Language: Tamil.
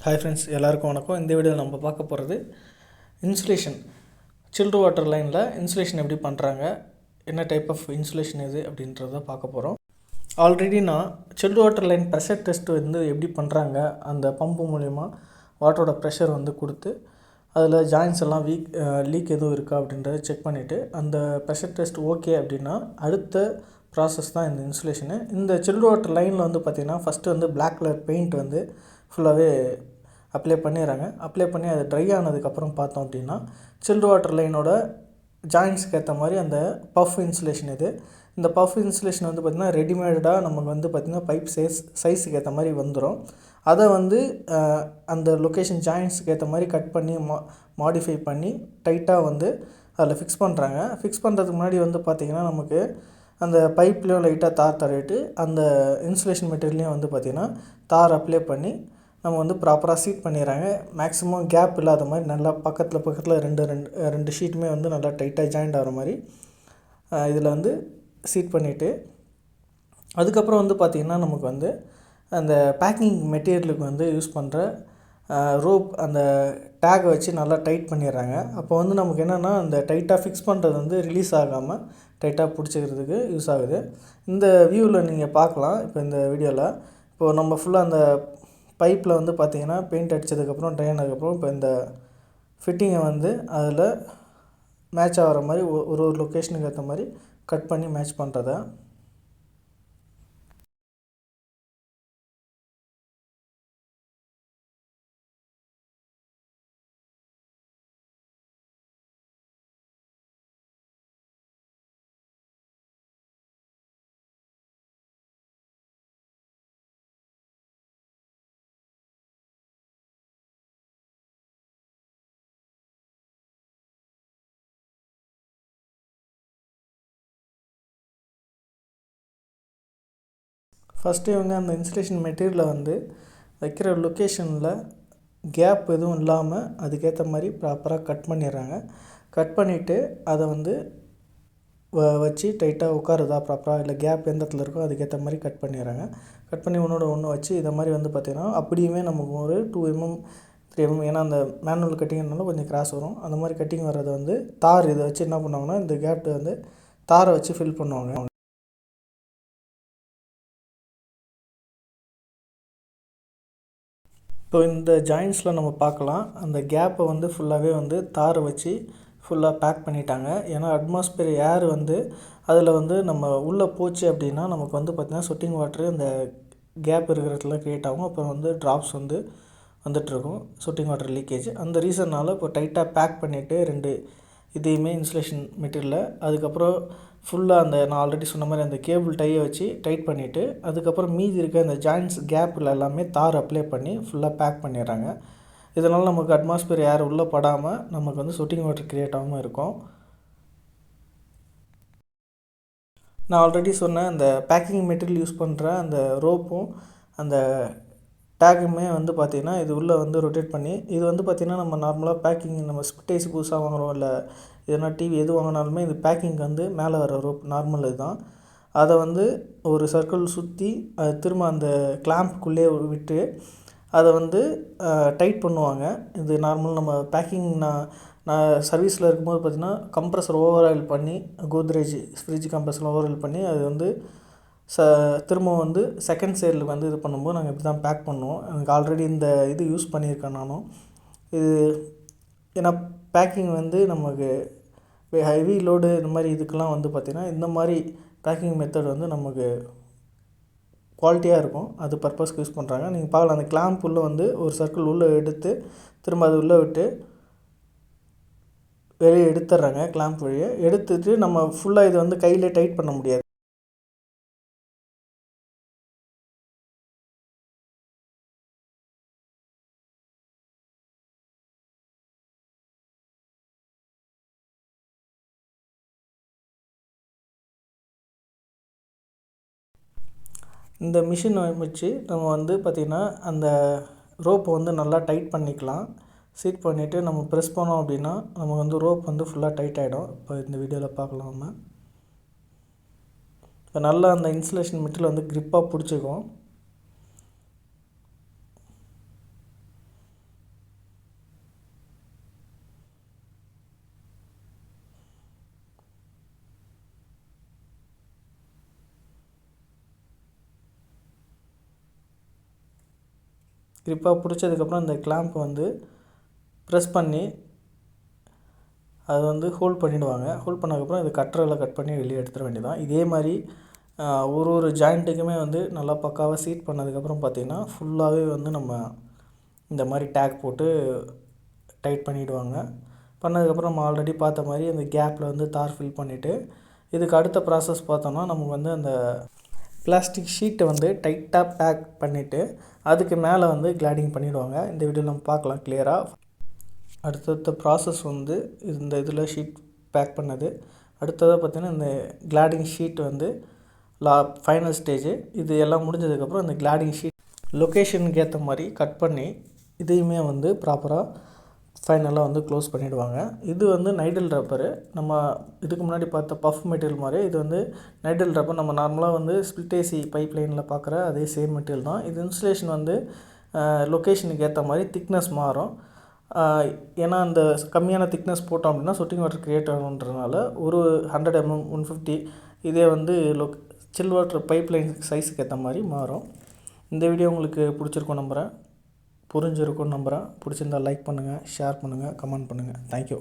ஹாய் ஃப்ரெண்ட்ஸ், எல்லாருக்கும் வணக்கம். இந்த வீடியோவில் நம்ம பார்க்க போகிறது இன்சுலேஷன். சில்டு வாட்டர் லைனில் இன்சுலேஷன் எப்படி பண்ணுறாங்க, என்ன டைப் ஆஃப் இன்சுலேஷன் இது அப்படின்றத பார்க்க போகிறோம். ஆல்ரெடி நான் chilled water line pressure test வந்து எப்படி பண்ணுறாங்க, அந்த பம்பு மூலிமா வாட்டரோட ப்ரெஷர் வந்து கொடுத்து அதில் ஜாயின்ஸ் எல்லாம் லீக் எதுவும் இருக்கா அப்படின்றத செக் பண்ணிவிட்டு அந்த ப்ரெஷர் டெஸ்ட் ஓகே அப்படின்னா அடுத்த ப்ராசஸ் தான் இந்த இன்சுலேஷனு. இந்த சில்டு வாட்டர் லைனில் வந்து பார்த்திங்கன்னா ஃபஸ்ட்டு வந்து பிளாக் கலர் பெயிண்ட் வந்து ஃபுல்லாகவே அப்ளை பண்ணிடுறாங்க. அப்ளை பண்ணி அது ட்ரை ஆனதுக்கப்புறம் பார்த்தோம் அப்படின்னா சில்டு வாட்டர் லைனோட ஜாயின்ட்ஸ்க்கு ஏற்ற மாதிரி அந்த பஃப் இன்சுலேஷன் இது. இந்த பஃப் இன்சுலேஷன் வந்து பார்த்திங்கன்னா ரெடிமேடாக நமக்கு வந்து பார்த்திங்கன்னா பைப் சைஸுக்கு ஏற்ற மாதிரி வந்துடும். அதை வந்து அந்த லொக்கேஷன் ஜாயின்ட்ஸுக்கு ஏற்ற மாதிரி கட் பண்ணி மாடிஃபை பண்ணி டைட்டாக வந்து அதில் ஃபிக்ஸ் பண்ணுறாங்க. ஃபிக்ஸ் பண்ணுறதுக்கு முன்னாடி வந்து பார்த்திங்கன்னா நமக்கு அந்த பைப்லேயும் லைட்டாக தார் தடவிட்டு அந்த இன்சுலேஷன் மெட்டீரியல்லையும் வந்து பார்த்திங்கன்னா தார் அப்ளை பண்ணி நம்ம வந்து ப்ராப்பராக சீட் பண்ணிடுறாங்க. மேக்ஸிமம் கேப் இல்லாத மாதிரி நல்லா பக்கத்தில் ரெண்டு ஷீட்டுமே வந்து நல்லா டைட்டாக ஜாயிண்ட் ஆகிற மாதிரி இதில் வந்து சீட் பண்ணிவிட்டு அதுக்கப்புறம் வந்து பார்த்திங்கன்னா நமக்கு வந்து அந்த பேக்கிங் மெட்டீரியலுக்கு வந்து யூஸ் பண்ணுற ரோப் அந்த டேகை வச்சு நல்லா டைட் பண்ணிடுறாங்க. அப்போ வந்து நமக்கு என்னென்னா அந்த டைட்டாக ஃபிக்ஸ் பண்ணுறது வந்து ரிலீஸ் ஆகாமல் டைட்டாக பிடிச்சிக்கிறதுக்கு யூஸ் ஆகுது. இந்த வியூவில் நீங்கள் பார்க்கலாம். இப்போ இந்த வீடியோவில் இப்போது நம்ம ஃபுல்லாக அந்த பைப்பில் வந்து பார்த்திங்கன்னா பெயிண்ட் அடித்ததுக்கப்புறம் ட்ரை ஆனதுக்கப்புறம் இப்போ இந்த ஃபிட்டிங்கை வந்து அதில் மேட்ச் ஆகிற மாதிரி ஒரு லொக்கேஷனுக்கு ஏற்ற மாதிரி கட் பண்ணி மேட்ச் பண்ணுறத. ஃபஸ்ட்டு இவங்க அந்த இன்சுலேஷன் மெட்டீரியலை வந்து வைக்கிற லொக்கேஷனில் கேப் எதுவும் இல்லாமல் அதுக்கேற்ற மாதிரி ப்ராப்பராக கட் பண்ணிடுறாங்க. கட் பண்ணிவிட்டு அதை வந்து வச்சு டைட்டாக உட்காருதா ப்ராப்பராக, இல்லை கேப் எந்த இடத்துல இருக்கோ அதுக்கேற்ற மாதிரி கட் பண்ணிடுறாங்க. கட் பண்ணி ஒன்று வச்சு இதை மாதிரி வந்து பார்த்திங்கன்னா அப்படியுமே நமக்கு ஒரு 2 mm 3 mm, ஏன்னா அந்த மேனுவல் கட்டிங்னால கொஞ்சம் கிராஸ் வரும். அந்த மாதிரி கட்டிங் வர்றதை வந்து தார் இதை வச்சு என்ன பண்ணுவாங்கன்னா இந்த கேப் வந்து தாரை வச்சு ஃபில் பண்ணுவாங்க. இப்போ இந்த ஜாயின்ட்ஸில் நம்ம பார்க்கலாம், அந்த கேப்பை வந்து ஃபுல்லாகவே வந்து தாரை வச்சு ஃபுல்லாக பேக் பண்ணிட்டாங்க. ஏன்னா அட்மாஸ்பியர் ஏர் வந்து அதில் வந்து நம்ம உள்ளே போச்சு அப்படின்னா நமக்கு வந்து பார்த்திங்கன்னா சொட்டிங் வாட்ரு அந்த கேப் இருக்கிற இடத்துல க்ரியேட் ஆகும். அப்புறம் வந்து ட்ராப்ஸ் வந்து வந்துட்டுருக்கும், சொட்டிங் வாட்டர் லீக்கேஜ். அந்த ரீசன்னால் இப்போ டைட்டாக பேக் பண்ணிவிட்டு இதையுமே இன்சுலேஷன் மெட்டீரியலில் அதுக்கப்புறம் ஃபுல்லாக அந்த நான் ஆல்ரெடி சொன்ன மாதிரி அந்த கேபிள் டையை வச்சு டைட் பண்ணிவிட்டு அதுக்கப்புறம் மீதி இருக்க அந்த ஜாயின்ட்ஸ் கேப்பில் எல்லாமே தார் அப்ளை பண்ணி ஃபுல்லாக பேக் பண்ணிடுறாங்க. இதனால் நமக்கு அட்மாஸ்பியர் ஏர் உள்ளே படாமல் நமக்கு வந்து சொட்டிங் வாட்டர் க்ரியேட் ஆகாமல் இருக்கும். நான் ஆல்ரெடி சொன்னேன் அந்த பேக்கிங் மெட்டீரியல் யூஸ் பண்ணுற அந்த ரோப்பும் அந்த டேக்குமே வந்து பார்த்திங்கன்னா இது உள்ளே வந்து ரொட்டேட் பண்ணி இது வந்து பார்த்திங்கன்னா நம்ம நார்மலாக பேக்கிங் நம்ம ஸ்பிட்டைஸ் புதுசாக வாங்குகிறோம், இல்லை எதனா டிவி எது வாங்கினாலுமே இது பேக்கிங் வந்து மேலே வர ரோப் நார்மல் இதுதான். அதை வந்து ஒரு சர்க்கிள் சுற்றி அது திரும்ப அந்த கிளாம்புக்குள்ளே விட்டு அதை வந்து டைட் பண்ணுவாங்க. இது நார்மல் நம்ம பேக்கிங் நான் சர்வீஸில் இருக்கும்போது பார்த்திங்கன்னா கம்ப்ரஸர் ஓவர் ஆயில் பண்ணி Godrej fridge compressor over oil பண்ணி அது வந்து திரும்ப வந்து செகண்ட் சைடில் வந்து இது பண்ணும்போது நாங்கள் இப்படி தான் பேக் பண்ணுவோம். எனக்கு ஆல்ரெடி இந்த இது யூஸ் பண்ணியிருக்கேன் நானும். இது ஏன்னா பேக்கிங் வந்து நமக்கு ஹெவி லோடு இந்த மாதிரி இதுக்கெலாம் வந்து பார்த்திங்கன்னா இந்த மாதிரி பேக்கிங் மெத்தட் வந்து நமக்கு குவாலிட்டியாக இருக்கும். அது பர்பஸ்க்கு யூஸ் பண்ணுறாங்க. நீங்கள் பார்க்கலாம் அந்த கிளாம்ப் உள்ளே வந்து ஒரு சர்க்கிள் உள்ளே எடுத்து திரும்ப அது உள்ளே விட்டு வெளியே எடுத்துடுறாங்க. கிளாம்ப் வழியை எடுத்துட்டு நம்ம ஃபுல்லாக இதை வந்து கையிலே டைட் பண்ண முடியாது. இந்த மிஷினை வச்சு நம்ம வந்து பார்த்திங்கன்னா அந்த ரோப்பை வந்து நல்லா டைட் பண்ணிக்கலாம். சீட் பண்ணிவிட்டு நம்ம ப்ரெஸ் பண்ணோம் அப்படின்னா நம்ம வந்து ரோப் வந்து ஃபுல்லாக டைட் ஆகிடும். இப்போ இந்த வீடியோவில் பார்க்கலாம். நம்ம இப்போ நல்லா அந்த இன்சுலேஷன் மெட்டீரியல் வந்து க்ரிப்பாக பிடிச்சிக்கும். கிரிப்பாக பிடிச்சதுக்கப்புறம் இந்த கிளாம்ப் வந்து ப்ரெஸ் பண்ணி அது வந்து ஹோல்ட் பண்ணிவிடுவாங்க. ஹோல்ட் பண்ணதுக்கப்புறம் இது கட்டரில் கட் பண்ணி வெளியே எடுத்துட வேண்டியதான். இதே மாதிரி ஒரு ஜாயிண்ட்டுக்குமே வந்து நல்லா பக்காவாக சீட் பண்ணதுக்கப்புறம் பார்த்திங்கன்னா ஃபுல்லாகவே வந்து நம்ம இந்த மாதிரி டேக் போட்டு டைட் பண்ணிவிடுவாங்க. பண்ணதுக்கப்புறம் நம்ம ஆல்ரெடி பார்த்த மாதிரி அந்த கேப்பில் வந்து தார் ஃபில் பண்ணிவிட்டு இதுக்கு அடுத்த ப்ராசஸ் பார்த்தோம்னா நமக்கு வந்து அந்த பிளாஸ்டிக் ஷீட்டை வந்து டைட்டாக பேக் பண்ணிவிட்டு அதுக்கு மேலே வந்து கிளாடிங் பண்ணிவிடுவாங்க. இந்த வீடியோவில் நம்ம பார்க்கலாம் கிளியராக. அடுத்தடுத்த ப்ராசஸ் வந்து இந்த இதில் ஷீட் பேக் பண்ணது. அடுத்ததாக பார்த்திங்கன்னா இந்த கிளாடிங் ஷீட் வந்து ஃபைனல் ஸ்டேஜு. இது எல்லாம் முடிஞ்சதுக்கப்புறம் இந்த கிளாடிங் ஷீட் லொக்கேஷனுக்கு ஏற்ற மாதிரி கட் பண்ணி இதையுமே வந்து ப்ராப்பராக ஃபைனலாக வந்து க்ளோஸ் பண்ணிவிடுவாங்க. இது வந்து நைடில் ரப்பரு. நம்ம இதுக்கு முன்னாடி பார்த்த பஃப் மெட்டீரியல் மாதிரி இது வந்து நைடில் ரப்பர். நம்ம நார்மலாக வந்து ஸ்பிளிட் ஏசி பைப் லைனில் பார்க்குற அதே சேம் மெட்டீரியல் தான். இது இன்சுலேஷன் வந்து லொக்கேஷனுக்கு ஏற்ற மாதிரி திக்னஸ் மாறும். ஏன்னா அந்த கம்மியான திக்னஸ் போட்டோம் அப்படின்னா சொட்டிங் வாட்டர் க்ரியேட் ஆகுன்றதுனால ஒரு 100 mm 150 இதே வந்து சில் வாட்டர் பைப் லைன் சைஸுக்கு ஏற்ற மாதிரி மாறும். இந்த வீடியோ உங்களுக்கு பிடிச்சிருக்கும் நம்புகிறேன், புரிஞ்சிருக்கும்னு நம்புகிறேன். பிடிச்சிருந்தால் லைக் பண்ணுங்கள், ஷேர் பண்ணுங்கள், கமெண்ட் பண்ணுங்கள். தேங்க்யூ.